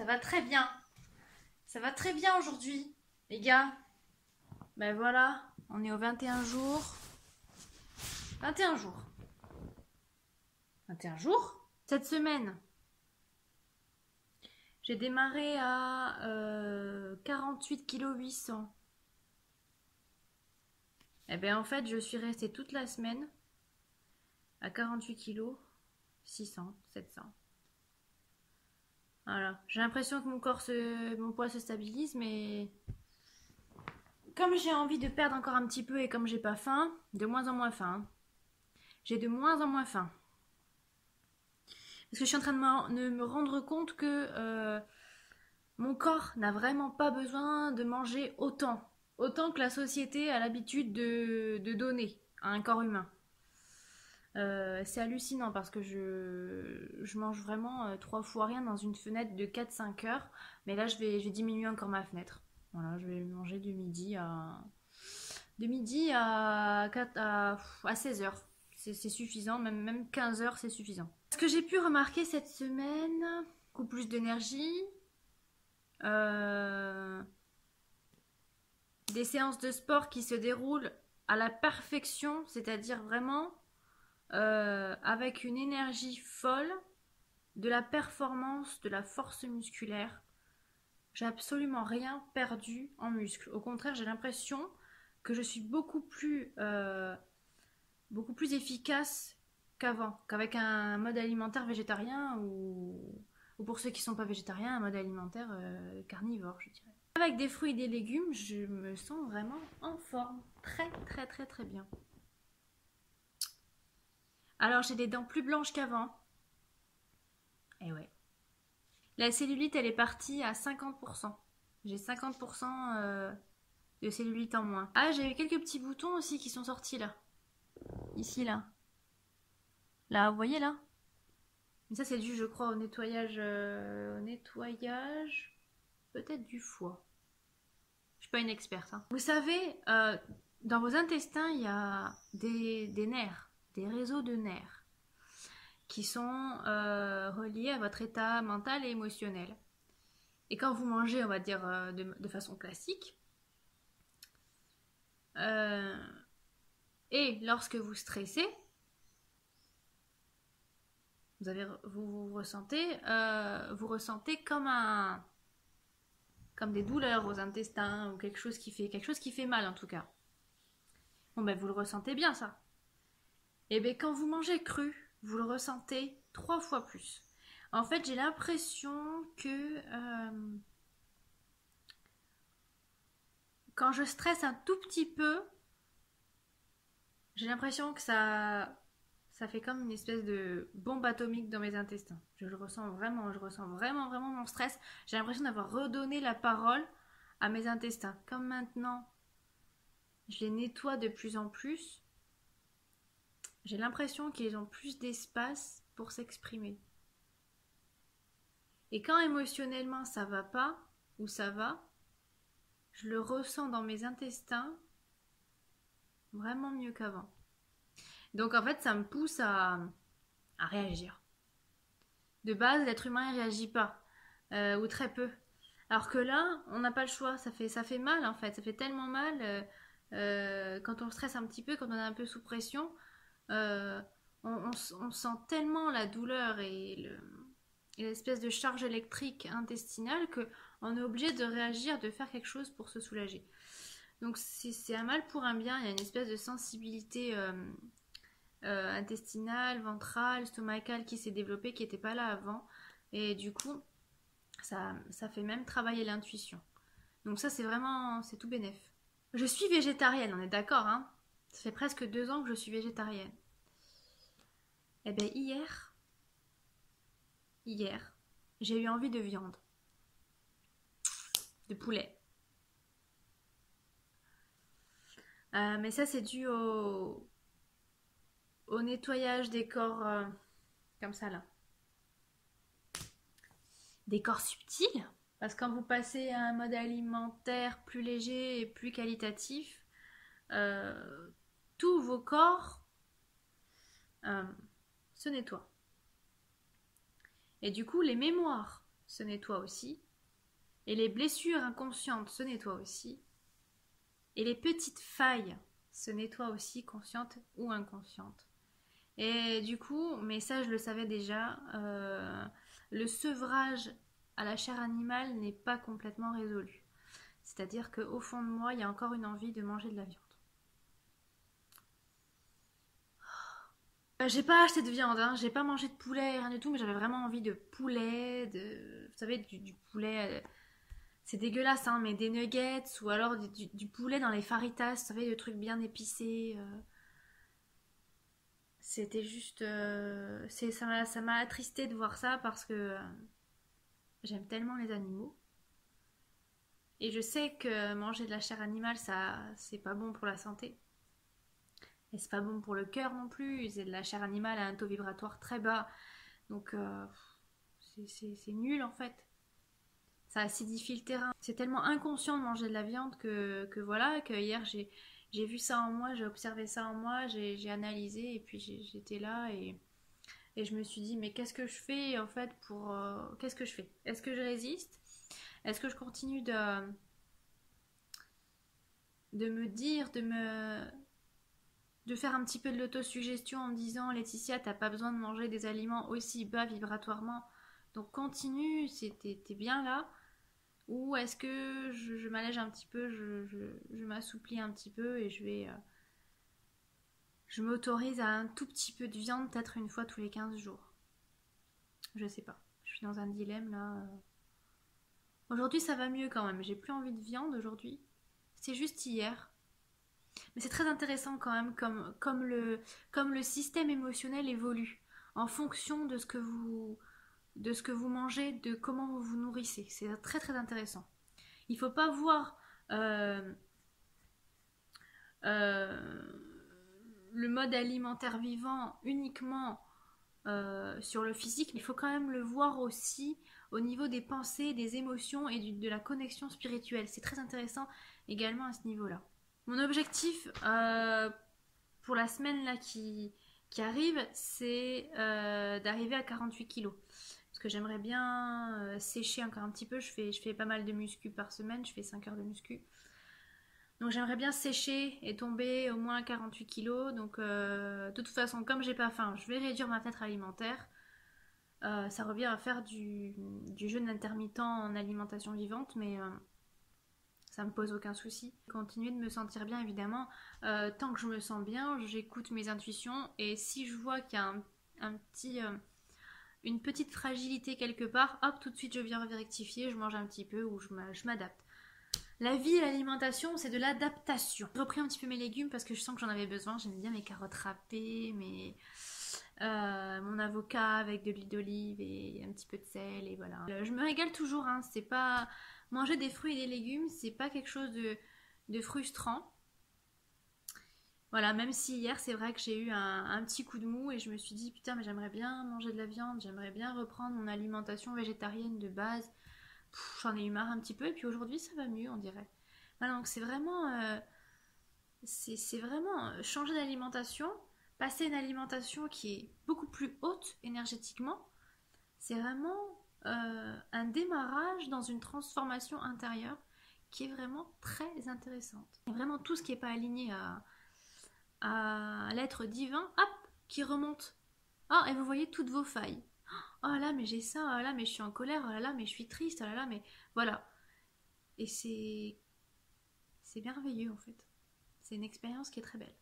va très bien. Ça va très bien aujourd'hui, les gars. Ben voilà, on est au 21 jours. 21 jours. 21 jours. Cette semaine, j'ai démarré à 48,8 kg. Et bien en fait, je suis restée toute la semaine à 48 kg, 600, 700. Voilà. J'ai l'impression que mon poids se stabilise, mais comme j'ai envie de perdre encore un petit peu et comme j'ai pas faim, de moins en moins faim. J'ai de moins en moins faim. Parce que je suis en train de me rendre compte que mon corps n'a vraiment pas besoin de manger autant. Autant que la société a l'habitude de donner à un corps humain. C'est hallucinant parce que je mange vraiment 3 fois rien dans une fenêtre de 4-5 heures. Mais là, je vais diminuer encore ma fenêtre. Voilà, je vais manger de midi à 16 heures. C'est suffisant, même 15 heures, c'est suffisant. Ce que j'ai pu remarquer cette semaine, beaucoup plus d'énergie, des séances de sport qui se déroulent à la perfection, c'est-à-dire vraiment avec une énergie folle, de la performance, de la force musculaire. J'ai absolument rien perdu en muscle. Au contraire, j'ai l'impression que je suis beaucoup plus efficace qu'avec un mode alimentaire végétarien ou pour ceux qui ne sont pas végétariens, un mode alimentaire carnivore, je dirais. Avec des fruits et des légumes, je me sens vraiment en forme. Très, très, très, très bien. Alors, j'ai des dents plus blanches qu'avant. Eh ouais. La cellulite, elle est partie à 50%. J'ai 50% de cellulite en moins. Ah, j'ai eu quelques petits boutons aussi qui sont sortis là. Ici, là. Là, vous voyez là? Mais ça, c'est dû, je crois, au nettoyage peut-être du foie. Je suis pas une experte. Hein. Vous savez, dans vos intestins, il y a des nerfs, des réseaux de nerfs qui sont reliés à votre état mental et émotionnel. Et quand vous mangez, on va dire de façon classique, et lorsque vous stressez, vous ressentez comme des douleurs aux intestins ou quelque chose qui fait mal en tout cas. Bon ben vous le ressentez bien ça. Et bien quand vous mangez cru, vous le ressentez 3 fois plus. En fait j'ai l'impression que quand je stresse un tout petit peu, j'ai l'impression que ça fait comme une espèce de bombe atomique dans mes intestins. Je ressens vraiment mon stress. J'ai l'impression d'avoir redonné la parole à mes intestins. Comme maintenant, je les nettoie de plus en plus, j'ai l'impression qu'ils ont plus d'espace pour s'exprimer. Et quand émotionnellement ça va pas, ou ça va, je le ressens dans mes intestins vraiment mieux qu'avant. Donc en fait, ça me pousse à réagir. De base, l'être humain ne réagit pas, ou très peu. Alors que là, on n'a pas le choix, ça fait mal en fait, ça fait tellement mal quand on stresse un petit peu, quand on est un peu sous pression, on sent tellement la douleur et l'espèce de charge électrique intestinale qu'on est obligé de réagir, de faire quelque chose pour se soulager. Donc c'est un mal pour un bien, il y a une espèce de sensibilité intestinale, ventrale, stomacale qui s'est développée, qui n'était pas là avant. Et du coup, ça fait même travailler l'intuition. Donc ça, c'est tout bénef. Je suis végétarienne, on est d'accord, hein? Ça fait presque 2 ans que je suis végétarienne. Et bien hier, j'ai eu envie de viande. De poulet. Mais ça, c'est dû au nettoyage des corps comme ça là. Des corps subtils, parce que quand vous passez à un mode alimentaire plus léger et plus qualitatif, tous vos corps se nettoient. Et du coup, les mémoires se nettoient aussi. Et les blessures inconscientes se nettoient aussi. Et les petites failles se nettoient aussi, conscientes ou inconscientes. Et du coup, mais ça je le savais déjà, le sevrage à la chair animale n'est pas complètement résolu. C'est-à-dire qu'au fond de moi, il y a encore une envie de manger de la viande. J'ai pas acheté de viande, hein. J'ai pas mangé de poulet, rien du tout, mais j'avais vraiment envie de poulet, vous savez, du poulet. C'est dégueulasse, hein, mais des nuggets ou alors du poulet dans les faritas, vous savez, le truc bien épicé. C'était juste. Ça m'a attristé de voir ça parce que j'aime tellement les animaux. Et je sais que manger de la chair animale, ça, c'est pas bon pour la santé. Et c'est pas bon pour le cœur non plus. C'est de la chair animale à un taux vibratoire très bas. Donc, c'est nul en fait. Ça acidifie le terrain. C'est tellement inconscient de manger de la viande que voilà, que hier j'ai vu ça en moi, j'ai observé ça en moi, j'ai analysé et puis j'étais là et je me suis dit mais qu'est-ce que je fais en fait pour... qu'est-ce que je fais? Est-ce que je résiste? Est-ce que je continue de me dire, de faire un petit peu de l'autosuggestion en me disant Laetitia, t'as pas besoin de manger des aliments aussi bas vibratoirement, donc continue, t'es bien là. Ou est-ce que je m'allège un petit peu, je m'assouplis un petit peu et je m'autorise à un tout petit peu de viande, peut-être une fois tous les 15 jours. Je sais pas. Je suis dans un dilemme là. Aujourd'hui ça va mieux quand même. J'ai plus envie de viande aujourd'hui. C'est juste hier. Mais c'est très intéressant quand même comme le système émotionnel évolue en fonction de ce que vous mangez, de comment vous vous nourrissez. C'est très très intéressant. Il ne faut pas voir euh, euh, le mode alimentaire vivant uniquement sur le physique, mais il faut quand même le voir aussi au niveau des pensées, des émotions et de la connexion spirituelle. C'est très intéressant également à ce niveau-là. Mon objectif pour la semaine là qui arrive, c'est d'arriver à 48 kilos. Parce que j'aimerais bien sécher encore un petit peu. Je fais pas mal de muscu par semaine, je fais 5 heures de muscu. Donc j'aimerais bien sécher et tomber au moins à 48 kilos. Donc de toute façon, comme j'ai pas faim, je vais réduire ma fenêtre alimentaire. Ça revient à faire du jeûne intermittent en alimentation vivante, mais ça me pose aucun souci. Continuer de me sentir bien, évidemment. Tant que je me sens bien, j'écoute mes intuitions. Et si je vois qu'il y a un petit, une petite fragilité quelque part, hop, tout de suite je viens rectifier, je mange un petit peu ou je m'adapte. La vie et l'alimentation, c'est de l'adaptation. J'ai repris un petit peu mes légumes parce que je sens que j'en avais besoin. J'aime bien mes carottes râpées, mon avocat avec de l'huile d'olive et un petit peu de sel et voilà. Je me régale toujours, hein. C'est pas manger des fruits et des légumes, c'est pas quelque chose de frustrant. Voilà, même si hier c'est vrai que j'ai eu un petit coup de mou et je me suis dit putain mais j'aimerais bien manger de la viande, j'aimerais bien reprendre mon alimentation végétarienne de base. J'en ai eu marre un petit peu et puis aujourd'hui ça va mieux on dirait. Voilà, donc c'est vraiment changer d'alimentation, passer à une alimentation qui est beaucoup plus haute énergétiquement. C'est vraiment un démarrage dans une transformation intérieure qui est vraiment très intéressante. Et vraiment tout ce qui n'est pas aligné à l'être divin, hop, qui remonte. Ah, et vous voyez toutes vos failles. Oh là, mais j'ai ça, oh là, mais je suis en colère, oh là, mais je suis triste, oh là, mais voilà. Et c'est merveilleux en fait. C'est une expérience qui est très belle.